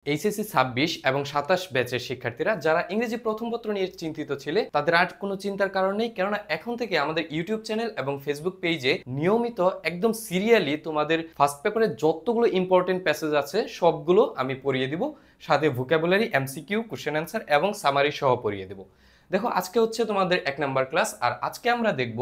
HSC ২৬ এবং ২৭ ব্যাচের শিক্ষার্থীরা যারা ইংরেজি প্রথম পত্র নিয়ে চিন্তিত ছিলে তাদের আর কোনো চিন্তার কারণ নেই, কেননা এখন থেকে আমাদের ইউটিউব চ্যানেল এবং ফেসবুক পেজে নিয়মিত একদম সিরিয়ালি তোমাদের ফার্স্ট পেপারে যতগুলো ইম্পর্টেন্ট প্যাসেজ আছে সবগুলো আমি পড়িয়ে দিব, সাথে ভোকাবুলারি, এমসিকিউ, কোশ্চেন অ্যান্সার এবং সামারি সহ পড়িয়ে দেব। দেখো, আজকে হচ্ছে তোমাদের ১ নাম্বার ক্লাস, আর আজকে আমরা দেখব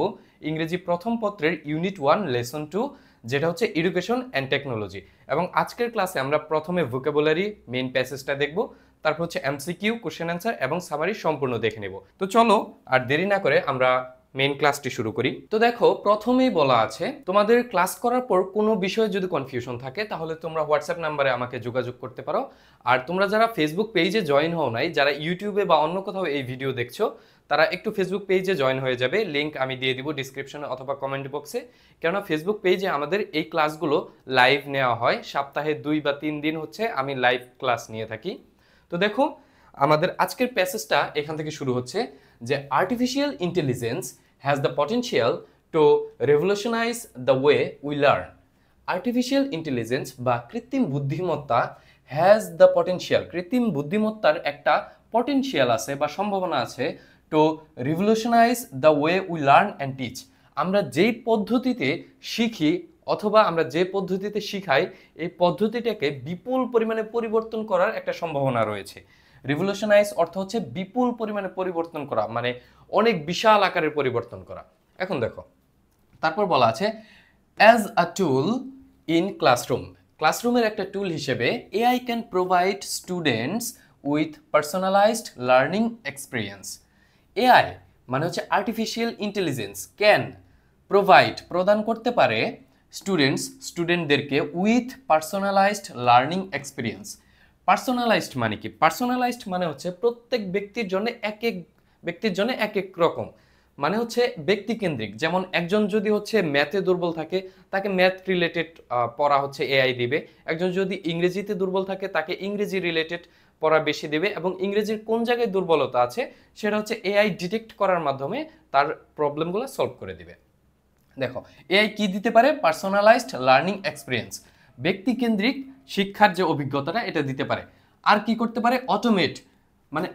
ইংরেজি প্রথম পত্রের ইউনিট 1 লেসন 2, যেটা হচ্ছে এডুকেশন অ্যান্ড টেকনোলজি। এবং আজকের ক্লাসে আমরা প্রথমে ভোকাবুলারি মেইন প্যাসেজটা দেখব, তারপর হচ্ছে এমসিকিউ, কোশ্চেন অ্যান্সার এবং সামারি সম্পূর্ণ দেখে নেব। তো চলো আর দেরি না করে আমরা মেইন ক্লাসটি শুরু করি। তো দেখো, প্রথমেই বলা আছে তোমাদের ক্লাস করার পর কোনো বিষয়ে যদি কনফিউশন থাকে তাহলে তোমরা হোয়াটসঅ্যাপ নাম্বারে আমাকে যোগাযোগ করতে পারো। আর তোমরা যারা ফেসবুক পেজে জয়েন হও নাই, যারা ইউটিউবে বা অন্য কোথাও এই ভিডিও দেখছো, তারা একটু ফেসবুক পেজে জয়েন হয়ে যাবে। লিংক আমি দিয়ে দিব ডিসক্রিপশনে অথবা কমেন্ট বক্সে। কেননা ফেসবুক পেজে আমাদের এই ক্লাসগুলো লাইভ নেওয়া হয়, সপ্তাহে 2 বা 3 দিন হচ্ছে আমি লাইভ ক্লাস নিয়ে থাকি। তো দেখো, আমাদের আজকের প্যাসেজটা এখান থেকে শুরু হচ্ছে যে artificial intelligence has the potential to revolutionise the way we learn. Artificial intelligence বা কৃত্রিম বুদ্ধিমত্তা হ্যাজ দ্য পটেনশিয়াল, কৃত্রিম বুদ্ধিমত্তার একটা পটেনশিয়াল আছে বা সম্ভাবনা আছে, to revolutionise the way we learn and teach. আমরা যেই পদ্ধতিতে শিখি অথবা আমরা যে পদ্ধতিতে শিখাই, এই পদ্ধতিটাকে বিপুল পরিমাণে পরিবর্তন করার একটা সম্ভাবনা রয়েছে। রিভলিউশনাইজ অর্থ হচ্ছে বিপুল পরিমাণে পরিবর্তন করা, মানে অনেক বিশাল আকারের পরিবর্তন করা। এখন দেখো, তারপর বলা আছে as a tool in classroom, ক্লাসরুমের একটা টুল হিসেবে AI can provide students with personalised learning experience. AI মানে হচ্ছে আর্টিফিশিয়াল ইন্টেলিজেন্স, ক্যান প্রোভাইড প্রদান করতে পারে স্টুডেন্টদেরকে with personalised learning experience. Personalised মানে কি? পার্সোনালাইজড মানে হচ্ছে প্রত্যেক ব্যক্তির জন্য এক এক রকম, মানে হচ্ছে ব্যক্তিকেন্দ্রিক। যেমন একজন যদি হচ্ছে ম্যাথে দুর্বল থাকে, তাকে ম্যাথ রিলেটেড পড়া হচ্ছে এআই দিবে। একজন যদি ইংরেজিতে দুর্বল থাকে, তাকে ইংরেজি রিলেটেড পড়া বেশি দেবে, এবং ইংরেজির কোন জায়গায় দুর্বলতা আছে সেটা হচ্ছে এআই ডিটেক্ট করার মাধ্যমে তার প্রবলেমগুলো সলভ করে দিবে। দেখো, এআই কি দিতে পারে? পার্সোনালাইজড লার্নিং এক্সপিরিয়েন্স, ব্যক্তিকেন্দ্রিক শিক্ষার যে অভিজ্ঞতাটা এটা দিতে পারে। আর কি করতে পারে? অটোমেট, মানে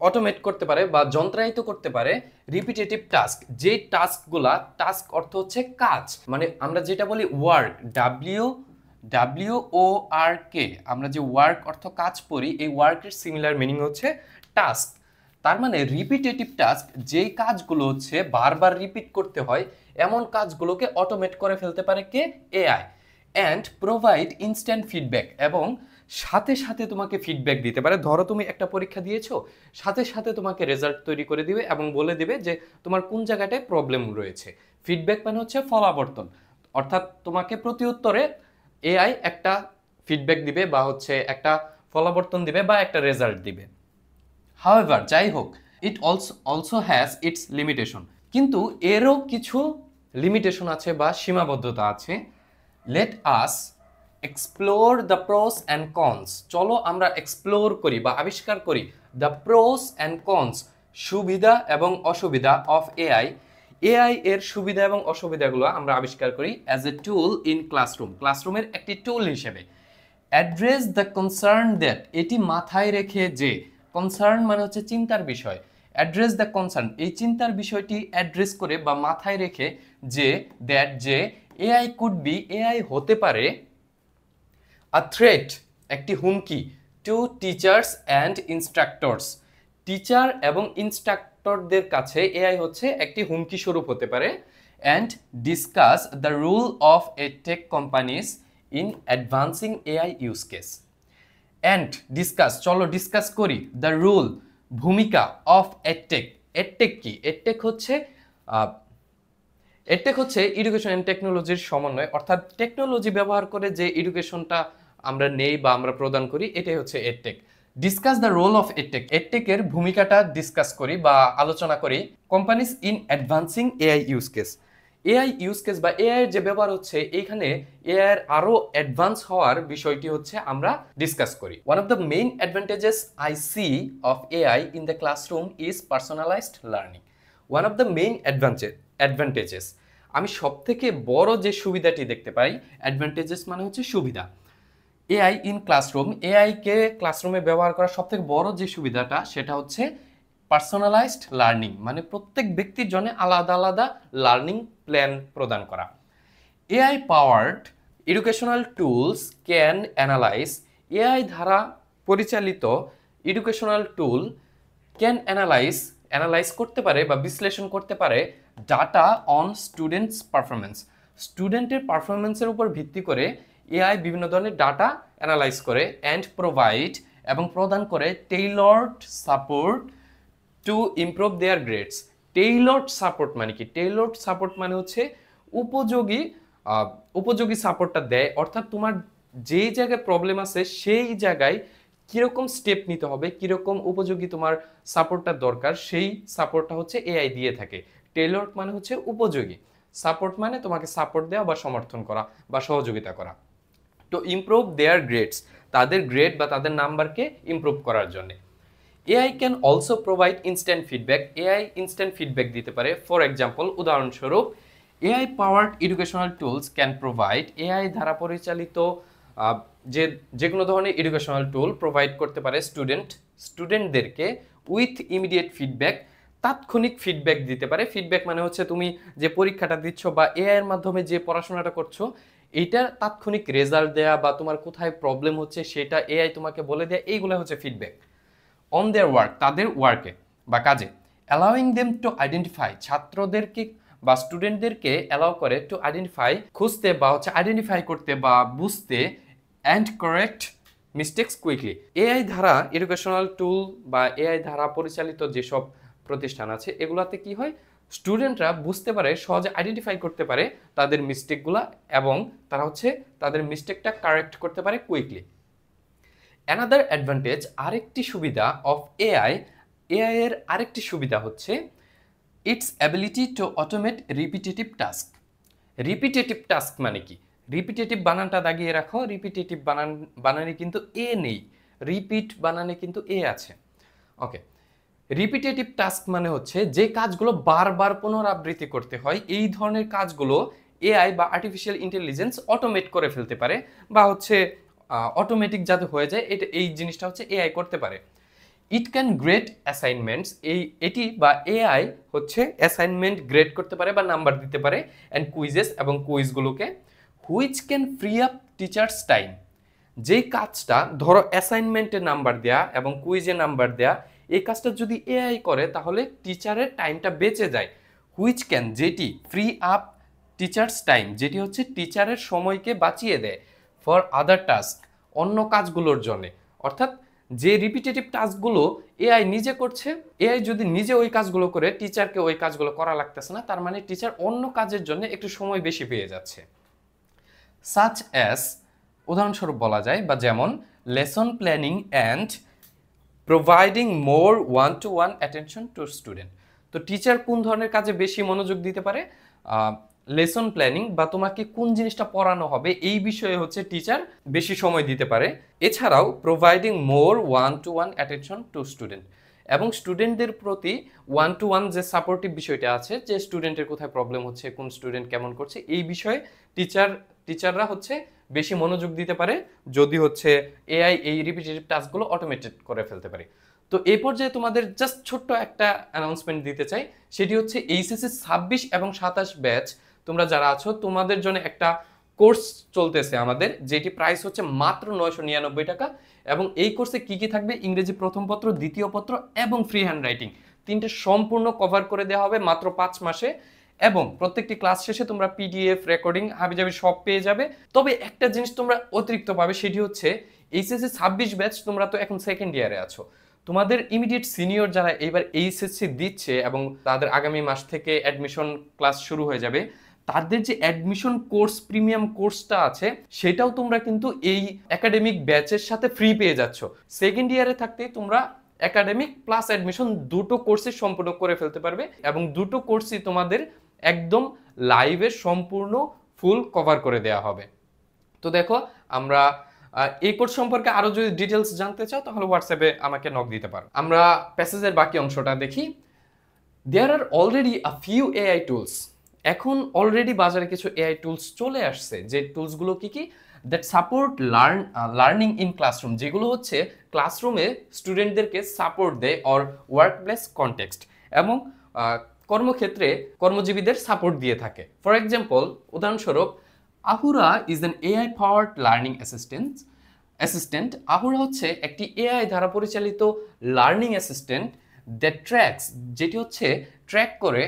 অটোমেট করতে পারে বা যন্ত্রায়িত করতে পারে রিপিটেটিভ টাস্ক, যে টাস্কগুলা, টাস্ক অর্থ হচ্ছে কাজ, মানে আমরা যেটা বলি ওয়ার্ক, WORK, আমরা যে ওয়ার্ক অর্থ কাজ পড়ি, এই ওয়ার্কের সিমিলার মিনিং হচ্ছে টাস্ক। তার মানে রিপিটেটিভ টাস্ক, যেই কাজগুলো হচ্ছে বারবার রিপিট করতে হয়, এমন কাজগুলোকে অটোমেট করে ফেলতে পারে কে? AI. And provide instant feedback, এবং সাথে সাথে তোমাকে ফিডব্যাক দিতে পারে। ধরো তুমি একটা পরীক্ষা দিয়েছো, সাথে সাথে তোমাকে রেজাল্ট তৈরি করে দিবে এবং বলে দিবে যে তোমার কোন জায়গাটায় প্রবলেম রয়েছে। ফিডব্যাক মানে হচ্ছে ফলাবর্তন, অর্থাৎ তোমাকে প্রতি উত্তরে এআই একটা ফিডব্যাক দিবে বা হচ্ছে একটা ফলাবর্তন দিবে বা একটা রেজাল্ট দিবে। হাউএভার, যাই হোক, it also has its limitation, কিন্তু এরও কিছু লিমিটেশন আছে বা সীমাবদ্ধতা আছে। Let us explore the pros and cons, চলো আমরা এক্সপ্লোর করি বা আবিষ্কার করি দ্য প্রোস অ্যান্ড কনস, সুবিধা এবং অসুবিধা অফ এআই, এআই এর সুবিধা এবং অসুবিধাগুলো আমরা আবিষ্কার করি as a tool in classroom, ক্লাসরুমের একটি টুল হিসেবে। অ্যাড্রেস দ্য কনসার্ন দ্যাট, এটি মাথায় রেখে যে, কনসার্ন মানে হচ্ছে চিন্তার বিষয়, অ্যাড্রেস দ্য কনসার্ন, এই চিন্তার বিষয়টি অ্যাড্রেস করে বা মাথায় রেখে যে, দ্যাট যে এআই কুড বি, এআই হতে পারে, আ থ্রেট একটি হুমকি, to teachers and instructors, teacher এবং ইনস্ট্রাক্টরদের কাছে এআই হচ্ছে একটি হুমকি স্বরূপ হতে পারে। And discuss the role of a tech companies in advancing AI use case. And discuss, চলো ডিসকাস করি, দ্য রুল ভূমিকা, অফ এডটেক, এডটেক কি? এডটেক হচ্ছে এডুকেশন অ্যান্ড টেকনোলজির সমন্বয়, অর্থাৎ টেকনোলজি ব্যবহার করে যে এডুকেশনটা আমরা নেই বা আমরা প্রদান করি, এটাই হচ্ছে edtech. Discuss the role of edtech, এডটেকের ভূমিকাটা ডিসকাস করি বা আলোচনা করি। Companies in advancing AI use case, AI use case বা এআই এর যে ব্যবহার হচ্ছে, এইখানে এআই এর আরো অ্যাডভান্স হওয়ার বিষয়টি হচ্ছে আমরা ডিসকাস করি। One of the main advantages I see of AI in the classroom is personalised learning. One of the main AI in classroom, AI কে ক্লাসরুমে ব্যবহার করার সবথেকে বড় যে সুবিধাটা সেটা হচ্ছে পার্সোনালাইজড লার্নিং, মানে প্রত্যেক ব্যক্তির জন্য আলাদা আলাদা লার্নিং প্ল্যান প্রদান করা। AI powered educational tools can analyse, AI দ্বারা পরিচালিত এডুকেশনাল টুল ক্যান অ্যানালাইজ করতে পারে বা বিশ্লেষণ করতে পারে ডাটা অন স্টুডেন্টস পারফরমেন্স, স্টুডেন্টের পারফরমেন্সের উপর ভিত্তি করে এআই বিভিন্ন ধরনের ডাটা অ্যানালাইজ করে অ্যান্ড প্রোভাইড এবং প্রদান করে টেইলর্ড support to improve there grades. টেইলর্ড support মানে কি? টেইলর্ড সাপোর্ট মানে হচ্ছে উপযোগী উপযোগী সাপোর্টটা দেয়, অর্থাৎ তোমার যেই জায়গায় প্রবলেম আছে সেই জায়গায় কিরকম স্টেপ নিতে হবে, কিরকম উপযোগী তোমার সাপোর্টটা দরকার, সেই সাপোর্টটা হচ্ছে এআই দিয়ে থাকে। টেইলর্ড মানে হচ্ছে উপযোগী, সাপোর্ট মানে তোমাকে সাপোর্ট দেওয়া বা সমর্থন করা বা সহযোগিতা করা। টু ইমপ্রুভ দেয়ার গ্রেডস, তাদের গ্রেড বা তাদের নাম্বারকে ইমপ্রুভ করার জন্য। AI can also provide instant feedback, AI instant feedback দিতে পারে। ফর এক্সাম্পল, উদাহরণস্বরূপ, AI powered educational tools can provide, AI দ্বারা পরিচালিত যে কোনো ধরনের এডুকেশনাল টুল প্রোভাইড করতে পারে স্টুডেন্টদেরকে উইথ ইমিডিয়েট ফিডব্যাক, তাৎক্ষণিক ফিডব্যাক দিতে পারে। ফিডব্যাক মানে হচ্ছে তুমি যে পরীক্ষাটা দিচ্ছ বা এআই এর মাধ্যমে যে পড়াশোনাটা করছো, এইটা তাৎক্ষণিক রেজাল্ট দেয়া বা তোমার কোথায় প্রবলেম হচ্ছে সেটা এআই তোমাকে বলে দেয়া, এইগুলো হচ্ছে ফিডব্যাক অন দেয়ার ওয়ার্ক, তাদের ওয়ার্কে বা কাজে। অ্যালাউইং দেম টু আইডেন্টিফাই, ছাত্রদেরকে বা স্টুডেন্টদেরকে অ্যালাউ করে টু আইডেন্টিফাই, খুঁজতে বা হচ্ছে আইডেন্টিফাই করতে বা বুঝতে, and correct mistakes quickly. AI দ্বারা এডুকেশনাল টুল বা এআই দ্বারা পরিচালিত যেসব প্রতিষ্ঠান আছে এগুলাতে কি হয়, স্টুডেন্টরা বুঝতে পারে, সহজে আইডেন্টিফাই করতে পারে তাদের মিস্টেকগুলা এবং তারা হচ্ছে তাদের মিস্টেকটা কারেক্ট করতে পারে কুইকলি। অ্যানাদার অ্যাডভান্টেজ, আরেকটি সুবিধা অফ এআই, এআই এর আরেকটি সুবিধা হচ্ছে it's ability to automate repetitive task. Repetitive task মানে কি? রিপিটেটিভ বানানটা দাগিয়ে রাখো, রিপিটেটিভ বানানে কিন্তু এ নেই, রিপিট বানানে কিন্তু এ আছে। ওকে, রিপিটেটিভ টাস্ক মানে হচ্ছে যে কাজগুলো বারবার পুনরাবৃত্তি করতে হয়, এই ধরনের কাজগুলো এআই বা আর্টিফিশিয়াল ইন্টেলিজেন্স অটোমেট করে ফেলতে পারে বা হচ্ছে অটোমেটিক যাতে হয়ে যায়, এই জিনিসটা হচ্ছে এআই করতে পারে। ইট ক্যান গ্রেড অ্যাসাইনমেন্টস, এটি বা এআই হচ্ছে অ্যাসাইনমেন্ট গ্রেড করতে পারে বা নাম্বার দিতে পারে, অ্যান্ড কুইজেস এবং কুইজগুলোকে, which can free up teachers time. যেই কাজটা ধরো অ্যাসাইনমেন্টে নাম্বার দেয়া এবং কুইজে নাম্বার দেয়া, এই কাজটা যদি এআই করে তাহলে টিচারের টাইমটা বেঁচে যায়। হুইচ ক্যান, যেটি, ফ্রি আপ টিচার্স টাইম, যেটি হচ্ছে টিচারের সময়কে বাঁচিয়ে দেয়, ফর আদার টাস্ক, অন্য কাজগুলোর জন্য। অর্থাৎ যে রিপিটেটিভ টাস্কগুলো এআই নিজে করছে, এআই যদি নিজে ওই কাজগুলো করে টিচারকে ওই কাজগুলো করা লাগতেছে না, তার মানে টিচার অন্য কাজের জন্য একটু সময় বেশি পেয়ে যাচ্ছে। সাচ অ্যাজ, উদাহরণস্বরূপ বলা যায় বা যেমন lesson planning and providing more one to one attention to student. তো টিচার কোন ধরনের কাজে বেশি মনোযোগ দিতে পারে? লেসন প্ল্যানিং বা তোমাকে কোন জিনিসটা পড়ানো হবে এই বিষয়ে হচ্ছে টিচার বেশি সময় দিতে পারে। এছাড়াও providing more one to one attention to student, এবং স্টুডেন্টদের প্রতি ওয়ান টু ওয়ান যে সাপোর্টিভ বিষয়টা আছে, যে স্টুডেন্টের কোথায় প্রবলেম হচ্ছে, কোন স্টুডেন্ট কেমন করছে, এই বিষয়ে টিচাররা হচ্ছে বেশি মনোযোগ দিতে পারে যদি হচ্ছে এআই এই রিপিটেটিভ টাস্কগুলো অটোমেটেড করে ফেলতে পারে। তো এই পর্যায়ে তোমাদের জাস্ট ছোট্ট একটা অ্যানাউন্সমেন্ট দিতে চাই, সেটি হচ্ছে এইচএসসি 26 এবং 27 ব্যাচ তোমরা যারা আছো, তোমাদের জন্য একটা কোর্স চলতেছে আমাদের, যেটি প্রাইস হচ্ছে মাত্র 999 টাকা। এবং এই কোর্সে কি কি থাকবে? ইংরেজি প্রথম পত্র, দ্বিতীয় পত্র এবং ফ্রি হ্যান্ড রাইটিং, তিনটে সম্পূর্ণ কভার করে দেওয়া হবে মাত্র 5 মাসে। এবং প্রত্যেকটি ক্লাস শেষে তোমরা পিডিএফ, রেকর্ডিং, হাবিজাবি সব পেয়ে যাবে। তবে একটা জিনিস তোমরা অতিরিক্ত পাবে, সেটি হচ্ছে এইচএসসি 26 ব্যাচ, তোমরা তো এখন সেকেন্ড ইয়ারে আছো, তোমাদের ইমিডিয়েট সিনিয়র যারা এইবার এইচএসসি দিচ্ছে এবং তাদের আগামী মাস থেকে অ্যাডমিশন ক্লাস শুরু হয়ে যাবে, তাদের যে অ্যাডমিশন কোর্স, প্রিমিয়াম কোর্সটা আছে, সেটাও তোমরা কিন্তু এই একাডেমিক ব্যাচের সাথে ফ্রি পেয়ে যাচ্ছ। সেকেন্ড ইয়ারে থাকতেই তোমরা একাডেমিক প্লাস অ্যাডমিশন দুটো কোর্সই সম্পূর্ণ করে ফেলতে পারবে এবং দুটো কোর্সই তোমাদের একদম লাইভে সম্পূর্ণ ফুল কভার করে দেওয়া হবে। তো দেখো, আমরা এই কোর্স সম্পর্কে আরো যদি ডিটেলস জানতে চাও তাহলে হোয়াটসঅ্যাপে আমাকে নক দিতে পারো। আমরা প্যাসেজের বাকি অংশটা দেখি। There are already a few AI tools, এখন অলরেডি বাজারে কিছু এআই টুলস চলে আসছে, যে টুলসগুলো কি কি? That support learning in classroom, যেগুলো হচ্ছে ক্লাসরুমে স্টুডেন্টদেরকে সাপোর্ট দেয় অর ওয়ার্ক প্লেস কনটেক্সট, এবং কর্মক্ষেত্রে কর্মজীবীদের সাপোর্ট দিয়ে থাকে। ফর এক্সাম্পল, উদাহরণস্বরূপ, Ahura is an AI powered learning assistant. Ahura হচ্ছে একটি এআই দ্বারা পরিচালিত লার্নিং অ্যাসিস্ট্যান্ট দ্যাট ট্র্যাকস, যেটি হচ্ছে ট্র্যাক করে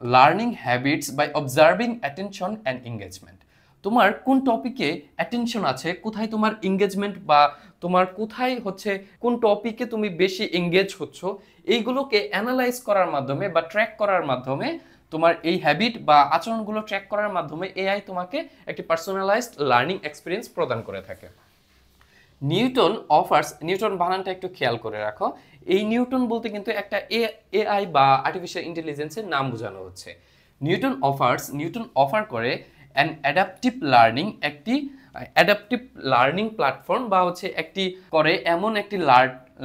learning habits by observing attention and engagement. তোমার কোন টপিকে অ্যাটেনশন আছে, কোথায় তোমার এঙ্গেজমেন্ট বা তোমার কোথায় হচ্ছে কোন টপিকে তুমি বেশি এঙ্গেজ হচ্ছ, এইগুলোকে অ্যানালাইজ করার মাধ্যমে বা ট্র্যাক করার মাধ্যমে, তোমার এই হ্যাবিট বা আচরণগুলো ট্র্যাক করার মাধ্যমে এআই তোমাকে একটি পার্সোনালাইজড লার্নিং এক্সপিরিয়েন্স প্রদান করে থাকে। নিউটন বানানটা একটু খেয়াল করে রাখো। এই নিউটন বলতে কিন্তু একটা এআই বা আর্টিফিশিয়াল ইন্টেলিজেন্সের নাম বোঝানো হচ্ছে। নিউটন অফার করে অ্যান অ্যাডাপটিভ লার্নিং প্ল্যাটফর্ম, বা হচ্ছে একটি করে এমন একটি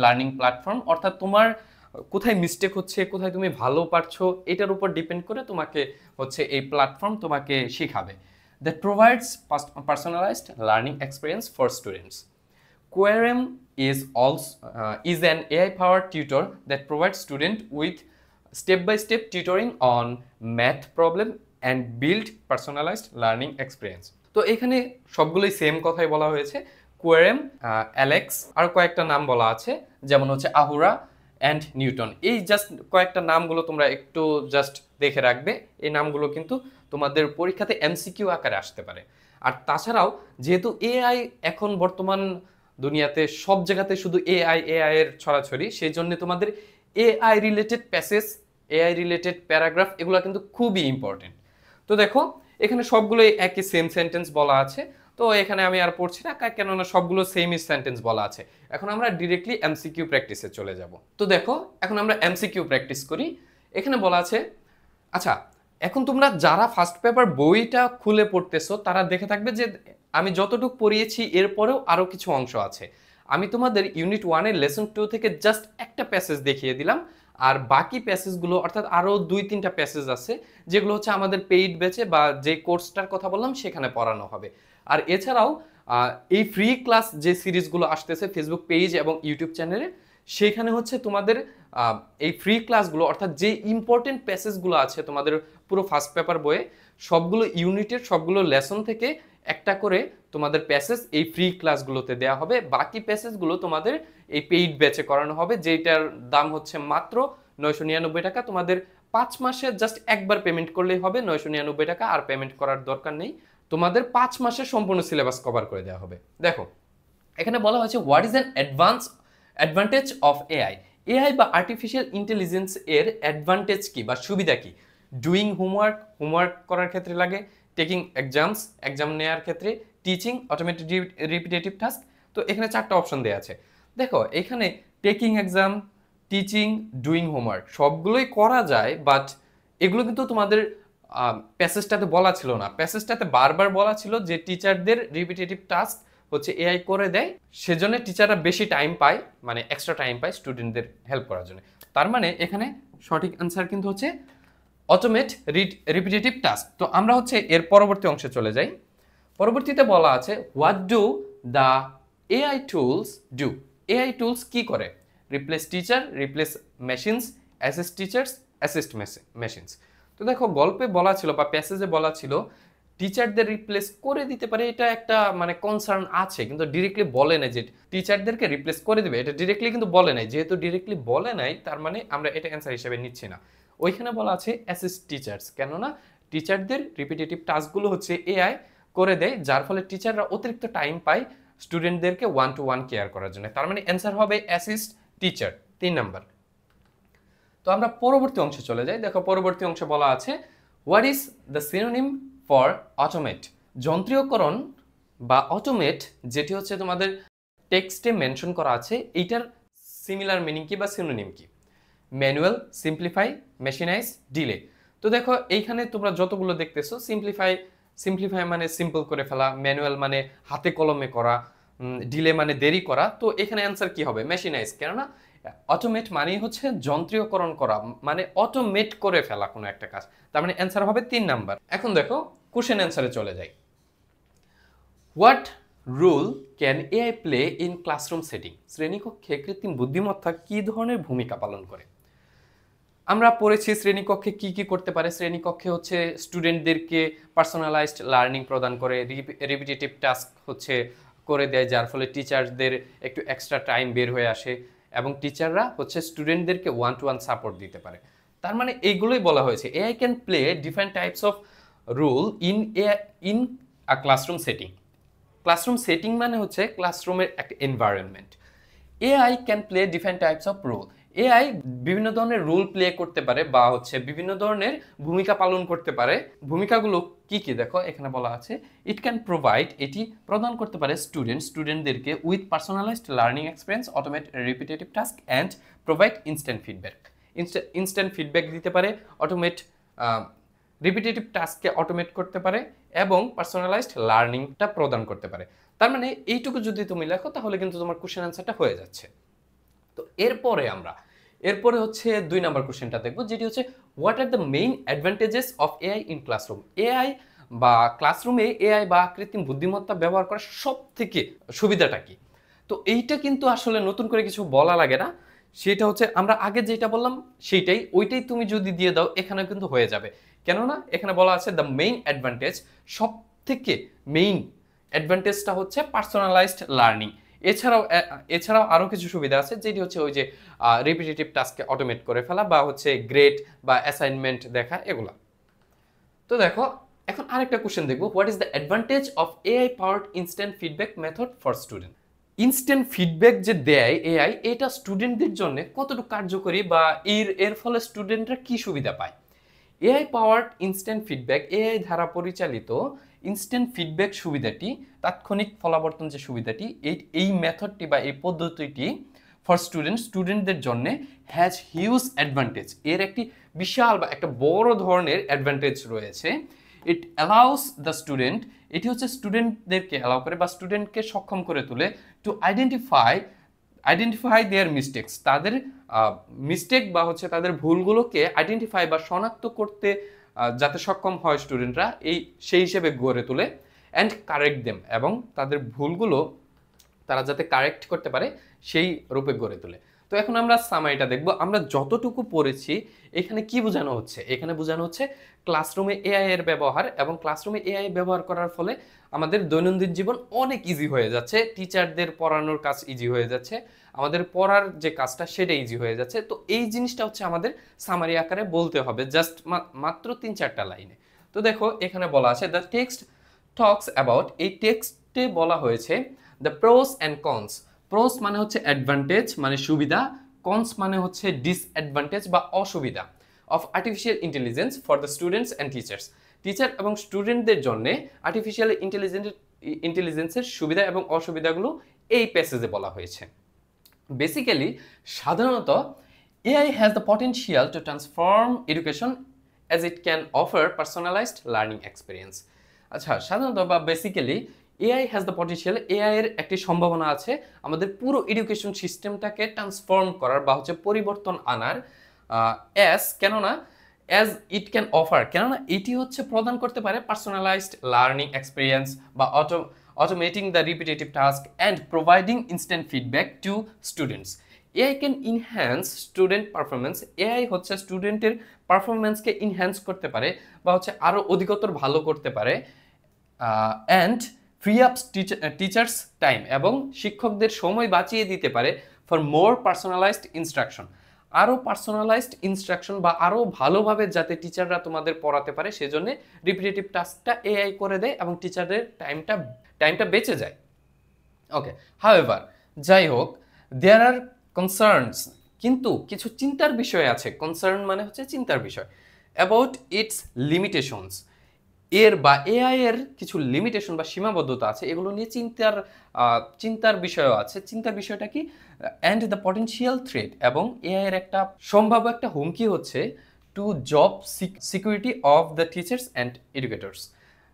লার্নিং প্ল্যাটফর্ম, অর্থাৎ তোমার কোথায় মিস্টেক হচ্ছে, কোথায় তুমি ভালো পারছো, এটার উপর ডিপেন্ড করে তোমাকে হচ্ছে এই প্ল্যাটফর্ম তোমাকে শেখাবে। That provides personalised learning experience for students. Querem is an AI-powered tutor that provides students with step-by-step tutoring on math problem and build personalized learning experience. তো এখানে সবগুলোই সেম কথাই বলা হয়েছে। কোয়েরেম, অ্যালেক্স, আর কয়েকটা নাম বলা আছে, যেমন হচ্ছে আহুরা অ্যান্ড নিউটন। এই জাস্ট কয়েকটা নামগুলো তোমরা একটু জাস্ট দেখে রাখবে। এই নামগুলো কিন্তু তোমাদের পরীক্ষাতে এমসিকিউ আকারে আসতে পারে। আর তাছাড়াও যেহেতু এআই এখন বর্তমান দুনিয়াতে সব জায়গাতে শুধু এআই এর ছড়াছড়ি, সেই জন্য তোমাদের AI related passage, AI related paragraph, এগুলো কিন্তু খুবই ইম্পর্টেন্ট। তো দেখো এখানে সবগুলোই একই সেম সেন্টেন্স বলা আছে, তো এখানে আমি আর পড়ছি না, কেননা সবগুলো সেমই সেন্টেন্স বলা আছে। এখন আমরা ডিরেক্টলি এমসিকিউ প্র্যাকটিসে চলে যাব। তো দেখো এখন আমরা এমসিকিউ প্র্যাকটিস করি। এখানে বলা আছে, আচ্ছা এখন তোমরা যারা ফার্স্ট পেপার বইটা খুলে পড়তেছো তারা দেখে থাকবে যে আমি যতটুকু পড়িয়েছি এরপরেও আরও কিছু অংশ আছে। আমি তোমাদের ইউনিট 1-এর লেসন 2 থেকে জাস্ট একটা প্যাসেজ দেখিয়ে দিলাম, আর বাকি প্যাসেজগুলো অর্থাৎ আরও 2-3টা প্যাসেজ আছে যেগুলো হচ্ছে আমাদের পেইড ব্যাচে বা যে কোর্সটার কথা বললাম সেখানে পড়ানো হবে। আর এছাড়াও এই ফ্রি ক্লাস যে সিরিজগুলো আসতেছে ফেসবুক পেজ এবং ইউটিউব চ্যানেলে, সেখানে হচ্ছে তোমাদের এই ফ্রি ক্লাসগুলো অর্থাৎ যে ইম্পর্টেন্ট প্যাসেজগুলো আছে তোমাদের পুরো ফার্স্ট পেপার বইয়ে, সবগুলো ইউনিটের সবগুলো লেসন থেকে একটা করে তোমাদের প্যাসেজ এই ফ্রি ক্লাসগুলোতে দেওয়া হবে। বাকি প্যাসেজগুলো তোমাদের এই পেইড ব্যাচে করানো হবে, যেটার দাম হচ্ছে মাত্র 999 টাকা। তোমাদের 5 মাসে জাস্ট একবার পেমেন্ট করলেই হবে 999 টাকা, আর পেমেন্ট করার দরকার নেই। তোমাদের 5 মাসে সম্পূর্ণ সিলেবাস কভার করে দেওয়া হবে। দেখো এখানে বলা হয়েছে what is an advantage of AI বা আর্টিফিশিয়াল ইন্টেলিজেন্স এর অ্যাডভান্টেজ কি বা সুবিধা কি। ডুইং হোমওয়ার্ক করার ক্ষেত্রে লাগে, টেকিং এক্সাম নেওয়ার ক্ষেত্রে, টিচিং, অটোমেটেড রিপিটেটিভ টাস্ক। তো এখানে 4টা অপশন দেওয়া আছে। দেখো এখানে taking exam, teaching, doing homework সবগুলোই করা যায়, বাট এগুলো কিন্তু তোমাদের প্যাসেজটাতে বলা ছিল না। প্যাসেজটাতে বারবার বলা ছিল যে টিচারদের রিপিটেটিভ টাস্ক হচ্ছে এআই করে দেয়, সেজন্য টিচাররা বেশি টাইম পায়, মানে এক্সট্রা টাইম পায় স্টুডেন্টদের হেল্প করার জন্য। তার মানে এখানে সঠিক অ্যান্সার কিন্তু হচ্ছে অটোমেট রিপিটেটিভ টাস্ক। তো আমরা হচ্ছে এর পরবর্তী অংশে চলে যাই। পরবর্তীতে বলা আছে what do the AI tools do. AI tools কি করে? Replace teacher, replace machines, assist teachers, assist machines. তো দেখো গল্পে বলা ছিল বা প্যাসেজে বলা ছিল টিচারদের রিপ্লেস করে দিতে পারে, এটা একটা মানে কনসার্ন আছে, কিন্তু ডিরেক্টলি বলে নাই যে টিচারদেরকে রিপ্লেস করে দিবে, এটা ডিরেক্টলি কিন্তু বলে নাই। যেহেতু ডিরেক্টলি বলে নাই তার মানে আমরা এটা অ্যান্সার হিসেবে নিচ্ছি না। ওইখানে বলা আছে অ্যাসিস্ট টিচার্স, কেননা টিচারদের রিপিটেটিভ টাস্কগুলো হচ্ছে এআই করে দেয়, যার ফলে টিচাররা অতিরিক্ত টাইম পায় স্টুডেন্টদেরকে 1-to-1 কেয়ার করার জন্য। তার মানে অ্যান্সার হবে অ্যাসিস্ট টিচার, 3 নাম্বার। তো আমরা পরবর্তী অংশে চলে যাই। দেখো পরবর্তী অংশে বলা আছে what is the synonym for automate. যন্ত্রীয়করণ বা অটোমেট যেটি হচ্ছে তোমাদের টেক্সটে মেনশন করা আছে, এইটার সিমিলার মিনিং কি বা সিনোনিম কি? Manual, simplify, mechanise, delay. তো দেখো এইখানে তোমরা যতগুলো দেখতেছো, সিম্পলিফাই মানে সিম্পল করে ফেলা, ম্যানুয়াল মানে হাতে কলমে করা, ডিলে মানে দেরি করা। তো এখানে অ্যান্সার কি হবে? মেশিনাইজ, কেননা অটোমেট মানে হচ্ছে যন্ত্রীয়করণ করা, মানে অটোমেট করে ফেলা কোনো একটা কাজ। তার মানে অ্যান্সার হবে 3 নাম্বার। এখন দেখো কোশ্চেন অ্যান্সারে চলে যাই। What role can AI play in classroom setting? শ্রেণীকক্ষে কৃত্রিম বুদ্ধিমত্তা কী ধরনের ভূমিকা পালন করে? আমরা পড়েছি শ্রেণীকক্ষে কি কি করতে পারে। শ্রেণীকক্ষে হচ্ছে স্টুডেন্টদেরকে পার্সোনালাইজড লার্নিং প্রদান করে, রিপিটেটিভ টাস্ক হচ্ছে করে দেয়, যার ফলে টিচারদের একটু এক্সট্রা টাইম বের হয়ে আসে এবং টিচাররা হচ্ছে স্টুডেন্টদেরকে ওয়ান টু ওয়ান সাপোর্ট দিতে পারে। তার মানে এইগুলোই বলা হয়েছে AI can play different types of role in a classroom setting. Classroom setting মানে হচ্ছে ক্লাসরুমের একটা environment. AI can play different types of role. AI বিভিন্ন ধরনের রোল প্লে করতে পারে বা হচ্ছে বিভিন্ন ধরনের ভূমিকা পালন করতে পারে। ভূমিকাগুলো কি কি দেখো এখানে বলা আছে। ইট ক্যান প্রোভাইড, এটি প্রদান করতে পারে স্টুডেন্টদেরকে with personalised learning experience, automate repetitive task and provide instant feedback. Instant feedback দিতে পারে, অটোমেট রিপিটেটিভ টাস্ককে অটোমেট করতে পারে এবং পার্সোনালাইজড লার্নিংটা প্রদান করতে পারে। তার মানে এইটুকু যদি তুমি লেখো তাহলে কিন্তু তোমার কোশ্চেন অ্যান্সারটা হয়ে যাচ্ছে। তো এরপরে হচ্ছে 2 নাম্বার কোশ্চেনটা দেখবো, যেটি হচ্ছে what are the main advantages of AI in classroom? AI বা ক্লাসরুমে এআই বা কৃত্রিম বুদ্ধিমত্তা ব্যবহার করার সব থেকে সুবিধাটা কি? তো এইটা কিন্তু আসলে নতুন করে কিছু বলা লাগে না, সেটা হচ্ছে আমরা আগে যেটা বললাম ওইটাই তুমি যদি দিয়ে দাও এখানে কিন্তু হয়ে যাবে। কেননা এখানে বলা আছে দ্য মেইন অ্যাডভান্টেজ, সব থেকে মেইন অ্যাডভান্টেজটা হচ্ছে পার্সোনালাইজড লার্নিং। এছাড়াও আরও কিছু সুবিধা আছে, যেটি হচ্ছে ওই যে রিপিটেটিভ টাস্ককে অটোমেট করে ফেলা বা হচ্ছে গ্রেড বা অ্যাসাইনমেন্ট দেখা এগুলা। তো দেখো এখন আরেকটা কোশ্চেন দেখবো, what is the advantage of AI powered instant feedback method for student? Instant feedback যে দেয় এআই, এটা স্টুডেন্টদের জন্য কতটুকু কার্যকরী বা এর ফলে স্টুডেন্টরা কি সুবিধা পায়? AI powered instant feedback, AI দ্বারা পরিচালিত ইনস্ট্যান্ট ফিডব্যাক সুবিধাটি, তাৎক্ষণিক ফলাবর্তন যে সুবিধাটি, এই মেথডটি বা এই পদ্ধতিটি ফর স্টুডেন্টদের জন্য হ্যাজ হিউজ অ্যাডভান্টেজ। এর একটি বিশাল বা একটা বড় ধরনের অ্যাডভান্টেজ রয়েছে। ইট অ্যালাউস দ্য স্টুডেন্ট, এটি হচ্ছে স্টুডেন্টদেরকে অ্যালাউ করে বা স্টুডেন্টকে সক্ষম করে তোলে টু আইডেন্টিফাই দেয়ার মিস্টেক্স, তাদের মিস্টেক বা হচ্ছে তাদের ভুলগুলোকে আইডেন্টিফাই বা শনাক্ত করতে যাতে সক্ষম হয় স্টুডেন্টরা, সেই হিসেবে গড়ে তোলে অ্যান্ড কারেক্ট দেম, এবং তাদের ভুলগুলো তারা যাতে কারেক্ট করতে পারে সেই রূপে গড়ে তোলে। তো এখন আমরা সামারিটা দেখব। আমরা যতটুকু পড়েছি এখানে কি বোঝানো হচ্ছে? এখানে বোঝানো হচ্ছে ক্লাসরুমে এআই এর ব্যবহার, এবং ক্লাসরুমে এআই ব্যবহার করার ফলে আমাদের দৈনন্দিন জীবন অনেক ইজি হয়ে যাচ্ছে। টিচারদের পড়ানোর কাজ ইজি হয়ে যাচ্ছে, আমাদের পড়ার যে কাজটা সেটা ইজি হয়ে যাচ্ছে। তো এই জিনিসটা হচ্ছে আমাদের সামারি আকারে বলতে হবে, জাস্ট মাত্র 3-4টা লাইনে। তো দেখো এখানে বলা আছে দ্য টেক্সট টক্স অ্যাবাউট, এই টেক্সটে বলা হয়েছে দ্য প্রোস অ্যান্ড কনস। প্রোস মানে হচ্ছে অ্যাডভান্টেজ মানে সুবিধা, কনস মানে হচ্ছে ডিসঅ্যাডভান্টেজ বা অসুবিধা of artificial intelligence for the students and teachers. Teacher এবং স্টুডেন্টদের জন্য আর্টিফিশিয়াল ইন্টেলিজেন্সের সুবিধা এবং অসুবিধাগুলো এই প্যাসেজে বলা হয়েছে। বেসিক্যালি সাধারণত AI has the potential to transform education as it can offer personalised learning experience. আচ্ছা, সাধারণত বা basically AI has the potential, AI এর একটি সম্ভাবনা আছে আমাদের পুরো এডুকেশন সিস্টেমটাকে ট্রান্সফর্ম করার বা হচ্ছে পরিবর্তন আনার, অ্যাজ ইট ক্যান অফার, কেননা এটি হচ্ছে প্রদান করতে পারে পার্সোনালাইজড লার্নিং এক্সপিরিয়েন্স বা automating the repetitive task and providing instant feedback to students. AI can enhance student performance. AI হচ্ছে স্টুডেন্টের পারফরম্যান্সকে ইনহ্যান্স করতে পারে বা হচ্ছে আরো অধিকতর ভালো করতে পারে, and free up teachers time, এবং শিক্ষকদের সময় বাঁচিয়ে দিতে পারে ফর মোর পার্সোনালাইজড ইনস্ট্রাকশন, আরও পার্সোনালাইজড ইনস্ট্রাকশন বা আরও ভালোভাবে যাতে টিচাররা তোমাদের পড়াতে পারে সেজন্য রিপিটেটিভ টাস্কটা এআই করে দেয় এবং টিচারদের টাইমটা বেঁচে যায়। ওকে, হাউএভার, যাই হোক, দেয়ার আর কনসার্নস, কিন্তু কিছু চিন্তার বিষয় আছে। কনসার্ন মানে হচ্ছে চিন্তার বিষয়। অ্যাবাউট ইটস লিমিটেশনস, এর বা এআই এর কিছু লিমিটেশন বা সীমাবদ্ধতা আছে, এগুলো নিয়ে চিন্তার বিষয়ও আছে। চিন্তার বিষয়টা কি? অ্যান্ড দ্য পটেনশিয়াল থ্রেট, এবং এআই এর একটা সম্ভাব্য একটা হুমকি হচ্ছে to job security of the teachers and educators.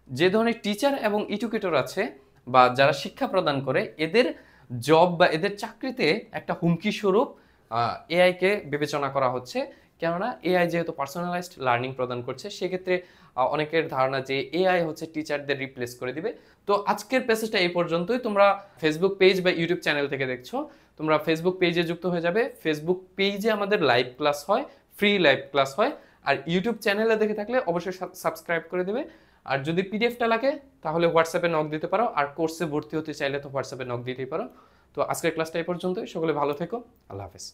যে ধরনের টিচার এবং এডুকেটর আছে বা যারা শিক্ষা প্রদান করে, এদের জব বা এদের চাকরিতে একটা হুমকি স্বরূপ এআইকে বিবেচনা করা হচ্ছে। কেননা এআই যেহেতু পার্সোনালাইজড লার্নিং প্রদান করছে, সেক্ষেত্রে অনেকের ধারণা যে এআই হচ্ছে টিচারদের রিপ্লেস করে দিবে। তো আজকের প্যাসেজটা এই পর্যন্তই। তোমরা ফেসবুক পেজ বা ইউটিউব চ্যানেল থেকে দেখছো, তোমরা ফেসবুক পেজে যুক্ত হয়ে যাবে। ফেসবুক পেজে আমাদের লাইভ ক্লাস হয়, ফ্রি লাইভ ক্লাস হয়। আর ইউটিউব চ্যানেলে দেখে থাকলে অবশ্যই সাবস্ক্রাইব করে দেবে। আর যদি পিডিএফটা লাগে তাহলে হোয়াটসঅ্যাপে নক দিতে পারো, আর কোর্সে ভর্তি হতে চাইলে তো হোয়াটসঅ্যাপে নক দিতেই পারো। তো আজকের ক্লাসটা এই পর্যন্তই। সকলে ভালো থেকো। আল্লাহ হাফেজ।